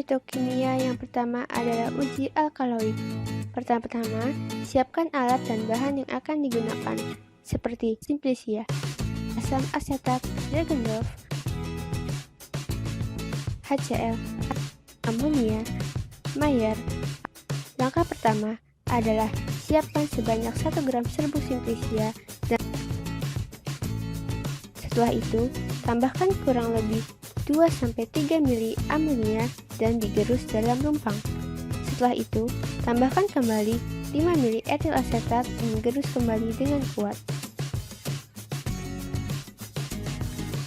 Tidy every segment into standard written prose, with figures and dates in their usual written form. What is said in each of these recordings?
fitokimia yang pertama adalah uji alkaloid. Pertama-tama, siapkan alat dan bahan yang akan digunakan, seperti Simplicia, asam asetat, Dragendorf, HCl, amonia, Mayer. Langkah pertama adalah siapkan sebanyak 1 gram serbuk Simplicia dan setelah itu tambahkan kurang lebih 2-3 mili amonia dan digerus dalam rumpang. Setelah itu, tambahkan kembali 5 mili etil asetat dan gerus kembali dengan kuat.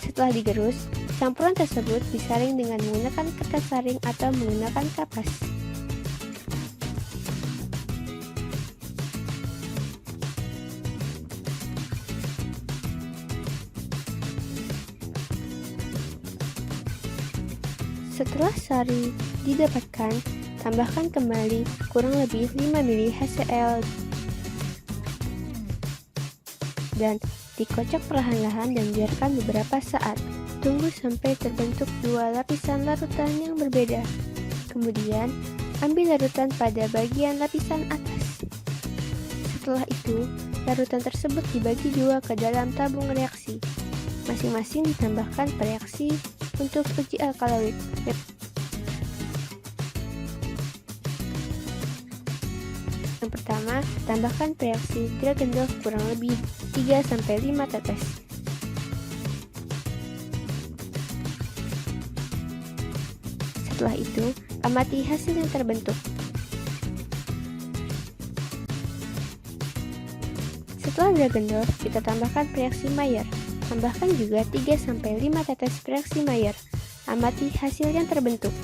Setelah digerus, campuran tersebut disaring dengan menggunakan kertas saring atau menggunakan kapas. Setelah sari didapatkan, tambahkan kembali kurang lebih 5 mili HCl dan dikocok perlahan-lahan dan biarkan beberapa saat. Tunggu sampai terbentuk 2 lapisan larutan yang berbeda. Kemudian, ambil larutan pada bagian lapisan atas. Setelah itu, larutan tersebut dibagi 2 ke dalam tabung reaksi. Masing-masing ditambahkan reaksi untuk uji alkaloid. Yang pertama, tambahkan reaksi Dragendorf kurang lebih 3-5 tetes. Setelah itu, amati hasil yang terbentuk. Setelah Dragendorf, kita tambahkan reaksi Mayer. Tambahkan juga 3-5 tetes reaksi Mayer. Amati hasil yang terbentuk.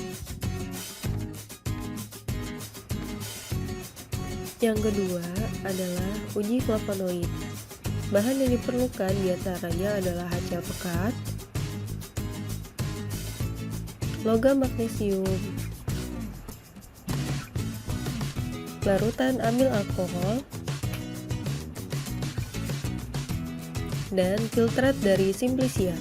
Yang kedua adalah uji flavonoid. Bahan yang diperlukan diantaranya adalah HCl pekat, logam magnesium, larutan amil alkohol, dan filtrat dari Simplicia.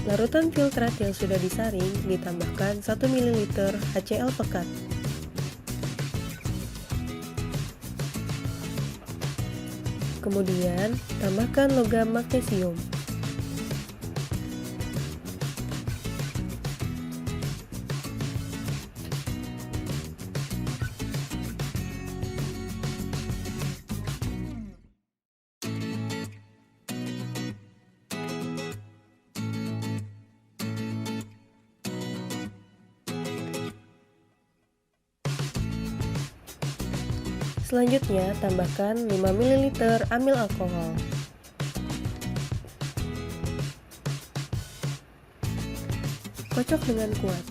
Larutan filtrat yang sudah disaring ditambahkan 1 ml HCl pekat. Kemudian, tambahkan logam magnesium. Selanjutnya, tambahkan 5 ml amil alkohol. Kocok dengan kuat.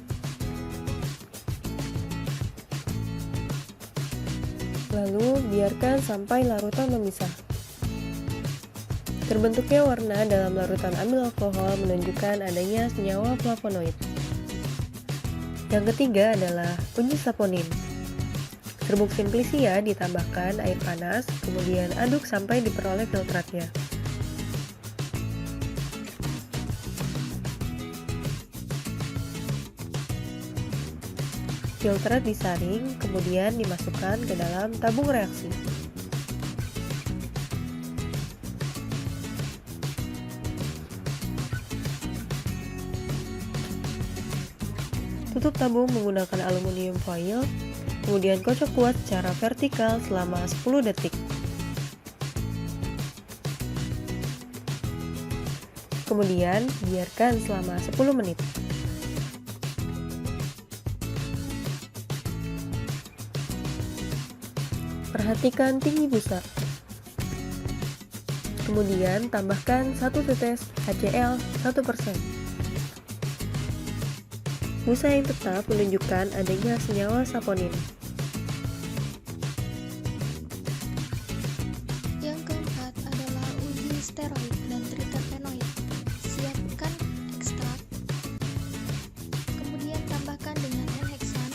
Lalu, biarkan sampai larutan memisah. Terbentuknya warna dalam larutan amil alkohol menunjukkan adanya senyawa flavonoid. Yang ketiga adalah uji saponin. Serbuk Simplicia ditambahkan air panas, kemudian aduk sampai diperoleh filtratnya. Filtrat disaring, kemudian dimasukkan ke dalam tabung reaksi. Tutup tabung menggunakan aluminium foil. Kemudian kocok kuat secara vertikal selama 10 detik. Kemudian biarkan selama 10 menit. Perhatikan tinggi busa. Kemudian tambahkan 1 tetes HCl 1%. Busa yang tetap menunjukkan adanya senyawa saponin. Yang keempat adalah uji steroid dan triterpenoid. Siapkan ekstrak, kemudian tambahkan dengan N-heksan,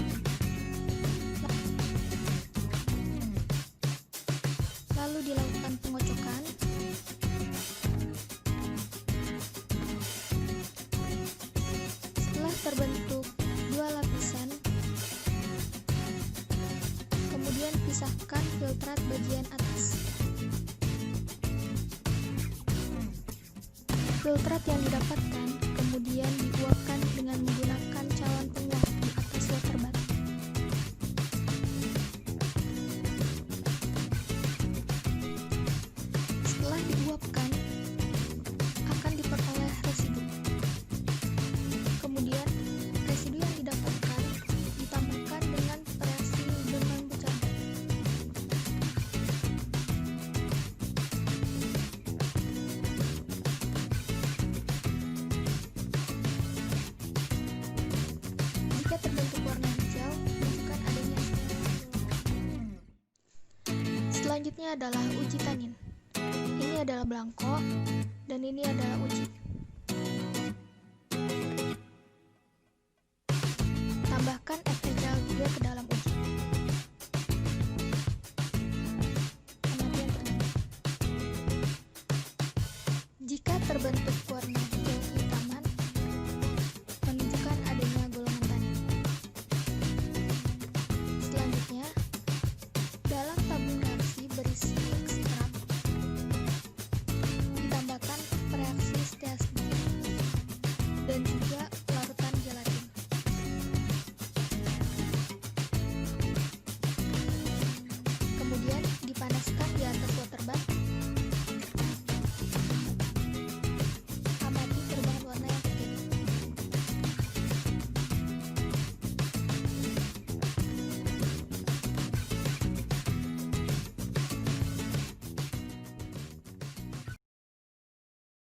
lalu dilakukan pengocokan. Kemudian pisahkan filtrat bagian atas. Filtrat yang didapatkan kemudian diuapkan dengan menggunakan cawan penguap di atas water bath. Setelah diuapkan, akan diperoleh residu. Kemudian, residu yang didapatkan ditambahkan dengan reaksi dengan bercampur. Jika terbentuk warna hijau, menunjukkan adanya sterol. Selanjutnya adalah uji tanin. Ini adalah belangko, dan ini adalah uji. Tambahkan FeCl3 ke dalam uji. Amati yang terlihat. Jika terbentuk